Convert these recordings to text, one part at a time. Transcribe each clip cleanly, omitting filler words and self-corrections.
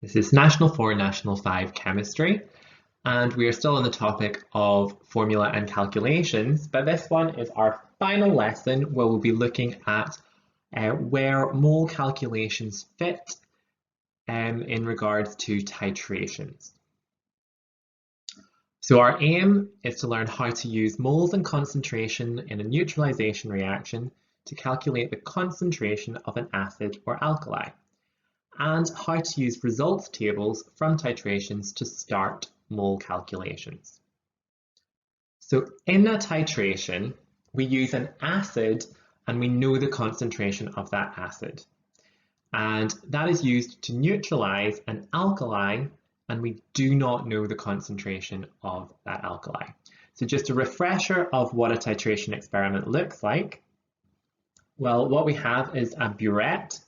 This is National 4, National 5 Chemistry, and we are still on the topic of formula and calculations, but this one is our final lesson where we'll be looking at where mole calculations fit in regards to titrations. So our aim is to learn how to use moles and concentration in a neutralization reaction to calculate the concentration of an acid or alkali, and how to use results tables from titrations to start mole calculations. So in a titration, we use an acid and we know the concentration of that acid. And that is used to neutralize an alkali, and we do not know the concentration of that alkali. So just a refresher of what a titration experiment looks like. Well, what we have is a burette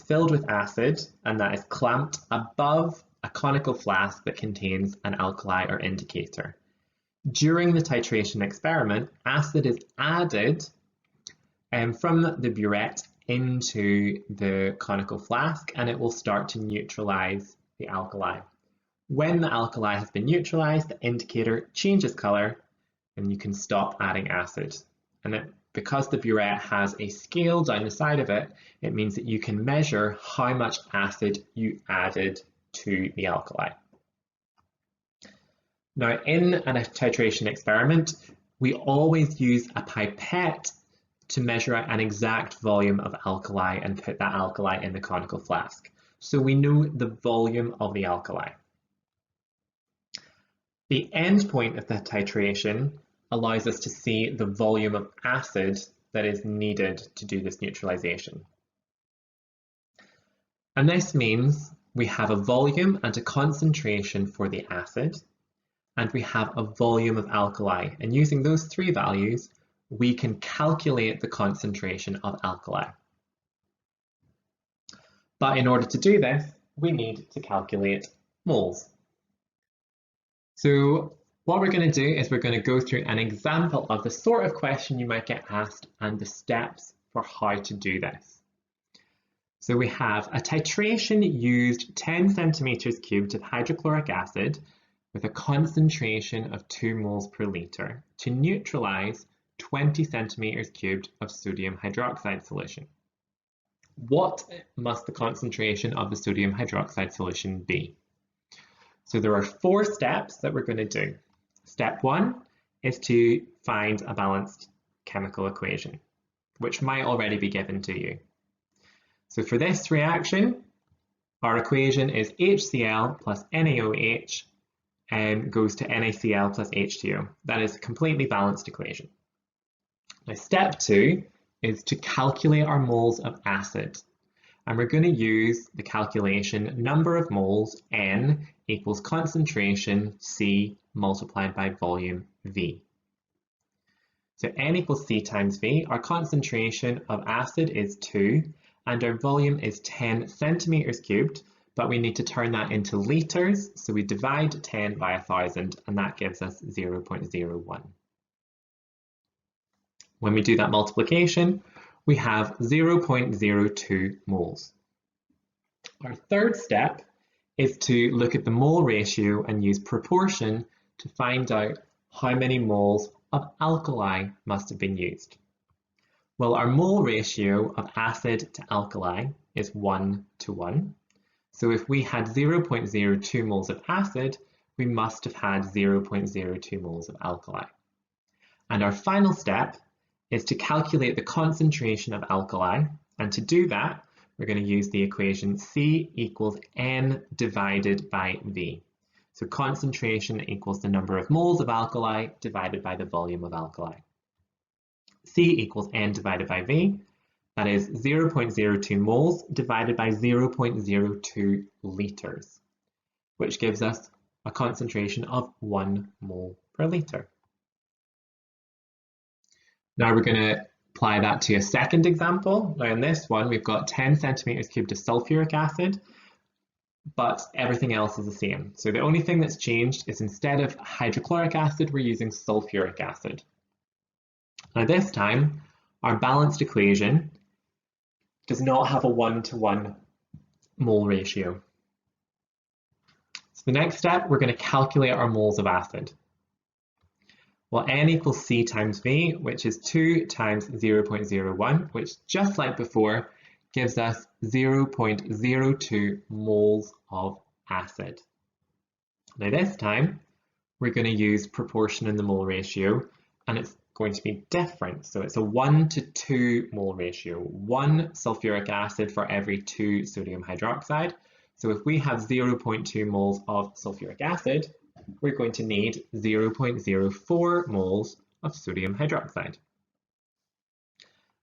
filled with acid, and that is clamped above a conical flask that contains an alkali or indicator. During the titration experiment, acid is added from the burette into the conical flask, and it will start to neutralize the alkali. When the alkali has been neutralized, the indicator changes color and you can stop adding acid. And because the burette has a scale down the side of it, it means that you can measure how much acid you added to the alkali. Now, in a titration experiment, we always use a pipette to measure an exact volume of alkali and put that alkali in the conical flask. So we know the volume of the alkali. The end point of the titration allows us to see the volume of acid that is needed to do this neutralization. And this means we have a volume and a concentration for the acid, and we have a volume of alkali. And using those three values, we can calculate the concentration of alkali. But in order to do this, we need to calculate moles. So what we're going to do is we're going to go through an example of the sort of question you might get asked and the steps for how to do this. So we have a titration used 10 centimeters cubed of hydrochloric acid with a concentration of 2 moles per litre to neutralize 20 centimeters cubed of sodium hydroxide solution. What must the concentration of the sodium hydroxide solution be? So there are 4 steps that we're going to do. Step 1 is to find a balanced chemical equation, which might already be given to you. So for this reaction, our equation is HCl plus NaOH goes to NaCl plus H2O. That is a completely balanced equation. Now, step 2 is to calculate our moles of acid. And we're going to use the calculation number of moles, N, equals concentration, C, multiplied by volume, V. So N equals C times V. Our concentration of acid is 2, and our volume is 10 centimeters cubed, but we need to turn that into litres, so we divide 10 by 1,000, and that gives us 0.01. When we do that multiplication, we have 0.02 moles. Our third step is to look at the mole ratio and use proportion to find out how many moles of alkali must have been used. Well, our mole ratio of acid to alkali is 1:1. So if we had 0.02 moles of acid, we must have had 0.02 moles of alkali. And our final step is to calculate the concentration of alkali, and to do that we're going to use the equation C equals N divided by V. So concentration equals the number of moles of alkali divided by the volume of alkali. C equals N divided by V, that is 0.02 moles divided by 0.02 litres, which gives us a concentration of 1 mole per litre. Now we're going to apply that to a second example. Now in this one, we've got 10 centimeters cubed of sulfuric acid, but everything else is the same. So the only thing that's changed is instead of hydrochloric acid, we're using sulfuric acid. Now this time, our balanced equation does not have a 1:1 mole ratio. So the next step, we're going to calculate our moles of acid. Well, N equals C times V, which is 2 times 0.01, which just like before, gives us 0.02 moles of acid. Now this time, we're going to use proportion in the mole ratio, and it's going to be different. So it's a 1 to 2 mole ratio, 1 sulfuric acid for every 2 sodium hydroxide. So if we have 0.2 moles of sulfuric acid, we're going to need 0.04 moles of sodium hydroxide.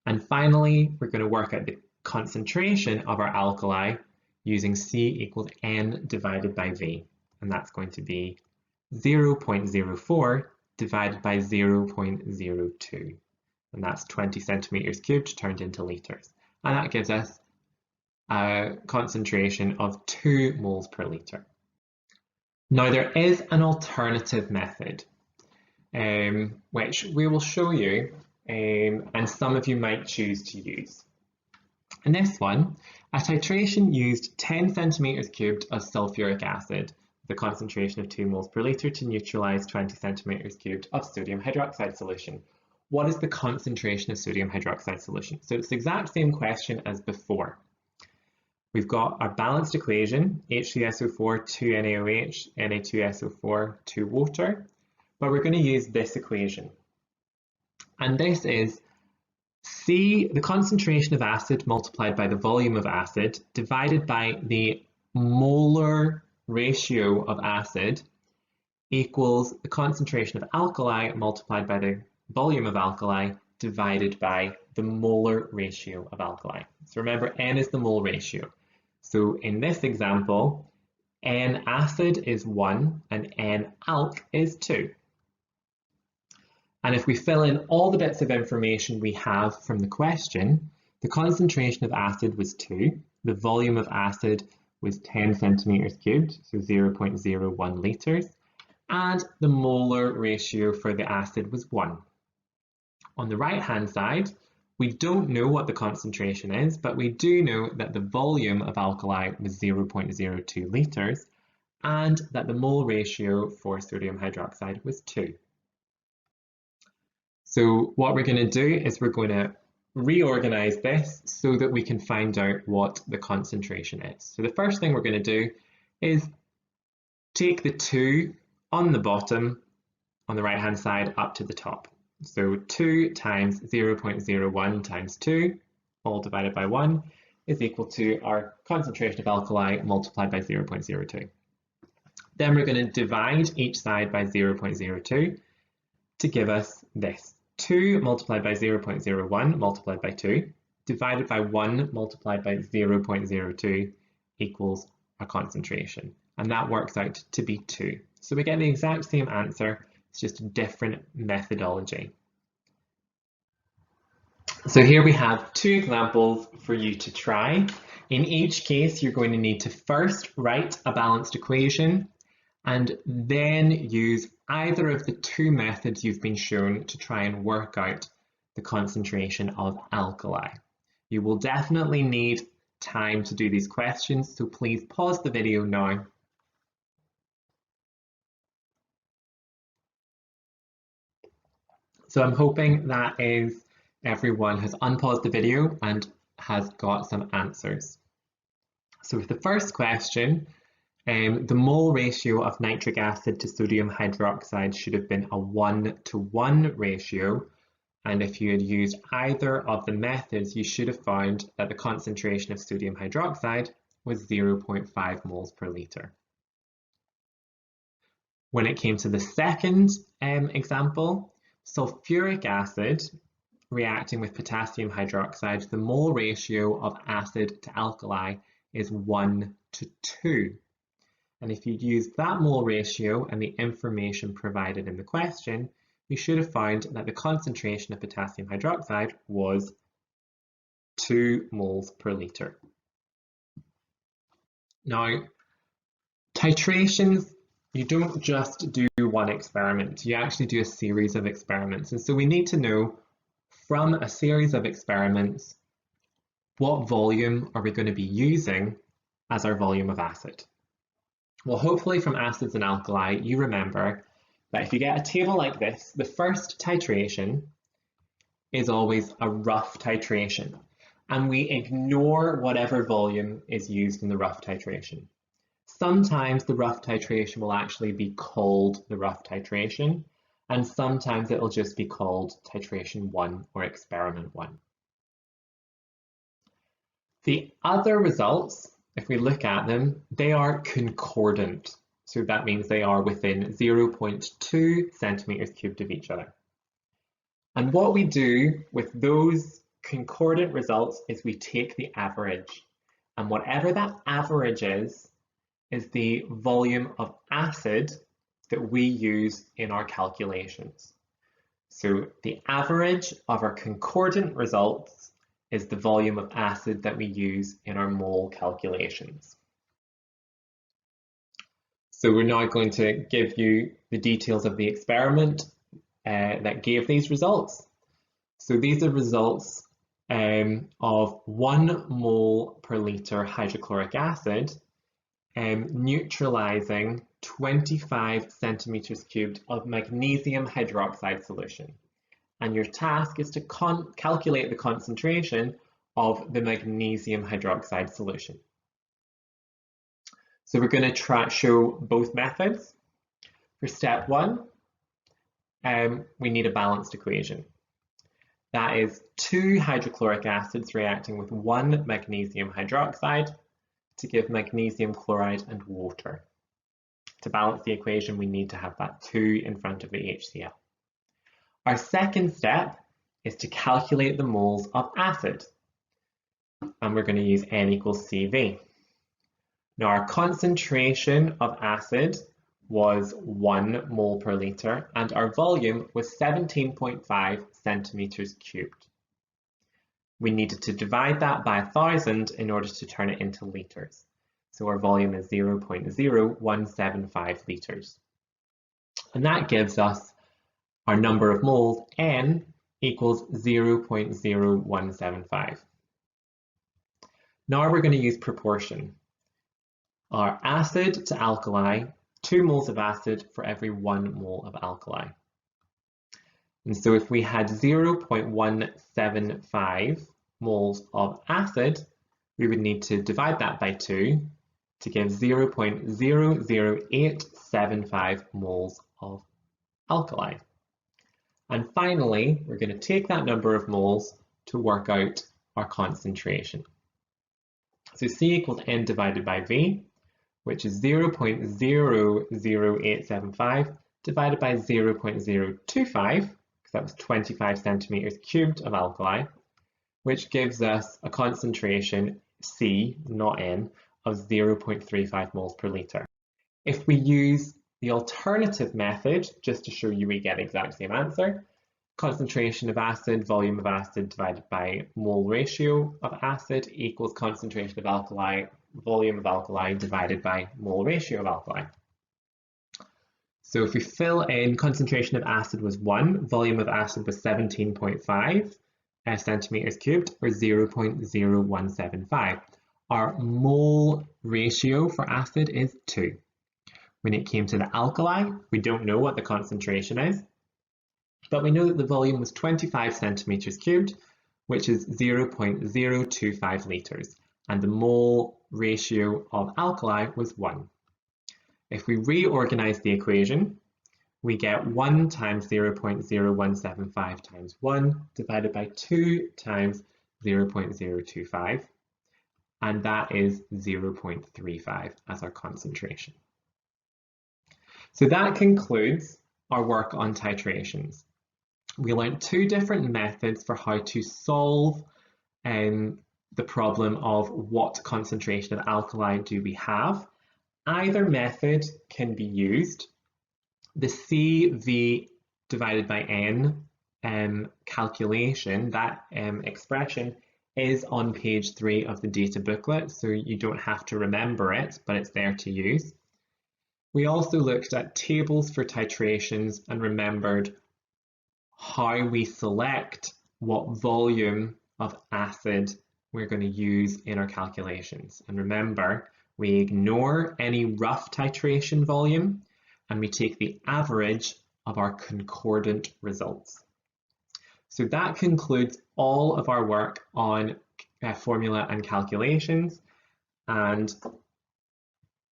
And finally, we're going to work out the concentration of our alkali using C equals N divided by V. And that's going to be 0.04 divided by 0.02. And that's 20 centimeters cubed turned into litres. And that gives us a concentration of 2 moles per litre. Now there is an alternative method, which we will show you, and some of you might choose to use. In this one, a titration used 10 centimeters cubed of sulfuric acid, the concentration of 2 moles per litre, to neutralise 20 centimeters cubed of sodium hydroxide solution. What is the concentration of sodium hydroxide solution? So it's the exact same question as before. We've got our balanced equation, H3SO4, 2NaOH, Na2SO4, 2 water, but we're going to use this equation. And this is C, the concentration of acid multiplied by the volume of acid, divided by the molar ratio of acid, equals the concentration of alkali multiplied by the volume of alkali, divided by the molar ratio of alkali. So remember, N is the mole ratio. So in this example, N acid is 1 and N alk is 2. And if we fill in all the bits of information we have from the question, the concentration of acid was 2, the volume of acid was 10 centimeters cubed, so 0.01 litres, and the molar ratio for the acid was 1. On the right-hand side, we don't know what the concentration is, but we do know that the volume of alkali was 0.02 litres and that the mole ratio for sodium hydroxide was 2. So what we're going to do is we're going to reorganize this so that we can find out what the concentration is. So the first thing we're going to do is take the 2 on the bottom on the right-hand side up to the top. So 2 times 0.01 times 2, all divided by 1, is equal to our concentration of alkali multiplied by 0.02. Then we're going to divide each side by 0.02 to give us this. 2 multiplied by 0.01 multiplied by 2, divided by 1 multiplied by 0.02 equals our concentration. And that works out to be 2. So we get the exact same answer. It's just a different methodology. So here we have 2 examples for you to try. In each case, you're going to need to first write a balanced equation and then use either of the 2 methods you've been shown to try and work out the concentration of alkali. You will definitely need time to do these questions, so please pause the video now. So I'm hoping that everyone has unpaused the video and has got some answers. So with the first question, the mole ratio of nitric acid to sodium hydroxide should have been a 1:1 ratio. And if you had used either of the methods, you should have found that the concentration of sodium hydroxide was 0.5 moles per litre. When it came to the second example, sulfuric acid reacting with potassium hydroxide, the mole ratio of acid to alkali is 1:2. And if you use that mole ratio and the information provided in the question, you should have found that the concentration of potassium hydroxide was 2 moles per litre. Now, titrations, you don't just do one experiment, you actually do a series of experiments. And so we need to know from a series of experiments, what volume are we going to be using as our volume of acid? Well, hopefully from acids and alkali, you remember that if you get a table like this, the first titration is always a rough titration, and we ignore whatever volume is used in the rough titration. Sometimes the rough titration will actually be called the rough titration, and sometimes it will just be called titration 1 or experiment 1. The other results, if we look at them, they are concordant. So that means they are within 0.2 centimeters cubed of each other. And what we do with those concordant results is we take the average. And whatever that average is the volume of acid that we use in our calculations. So the average of our concordant results is the volume of acid that we use in our mole calculations. So we're now going to give you the details of the experiment that gave these results. So these are results of 1 mole per litre hydrochloric acid neutralizing 25 centimeters cubed of magnesium hydroxide solution. And your task is to calculate the concentration of the magnesium hydroxide solution. So we're going to show both methods. For step 1, we need a balanced equation. That is 2 hydrochloric acids reacting with 1 magnesium hydroxide to give magnesium chloride and water. To balance the equation, we need to have that 2 in front of the HCl. Our second step is to calculate the moles of acid, and we're going to use N equals CV. Now our concentration of acid was 1 mole per litre and our volume was 17.5 centimetres cubed. We needed to divide that by 1,000 in order to turn it into litres. So our volume is 0.0175 litres. And that gives us our number of moles, N, equals 0.0175. Now we're going to use proportion. Our acid to alkali, 2 moles of acid for every 1 mole of alkali. And so if we had 0.175 moles of acid, we would need to divide that by 2 to give 0.00875 moles of alkali. And finally, we're going to take that number of moles to work out our concentration. So C equals N divided by V, which is 0.00875 divided by 0.025, because that was 25 centimeters cubed of alkali, which gives us a concentration, C, not N, of 0.35 moles per litre. If we use the alternative method, just to show you we get the exact same answer, concentration of acid, volume of acid divided by mole ratio of acid equals concentration of alkali, volume of alkali divided by mole ratio of alkali. So if we fill in, concentration of acid was 1, volume of acid was 17.5 centimeters cubed, or 0.0175. Our mole ratio for acid is 2. When it came to the alkali, we don't know what the concentration is, but we know that the volume was 25 centimeters cubed, which is 0.025 litres, and the mole ratio of alkali was 1. If we reorganize the equation, we get 1 times 0.0175 times 1 divided by 2 times 0.025, and that is 0.35 as our concentration. So that concludes our work on titrations. We learned 2 different methods for how to solve the problem of what concentration of alkali do we have. Either method can be used. The CV divided by N calculation, that expression, is on page 3 of the data booklet, so you don't have to remember it, but it's there to use. We also looked at tables for titrations and remembered how we select what volume of acid we're going to use in our calculations. And remember, We ignore any rough titration volume, and we take the average of our concordant results. So that concludes all of our work on formula and calculations, and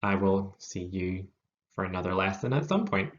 I will see you for another lesson at some point.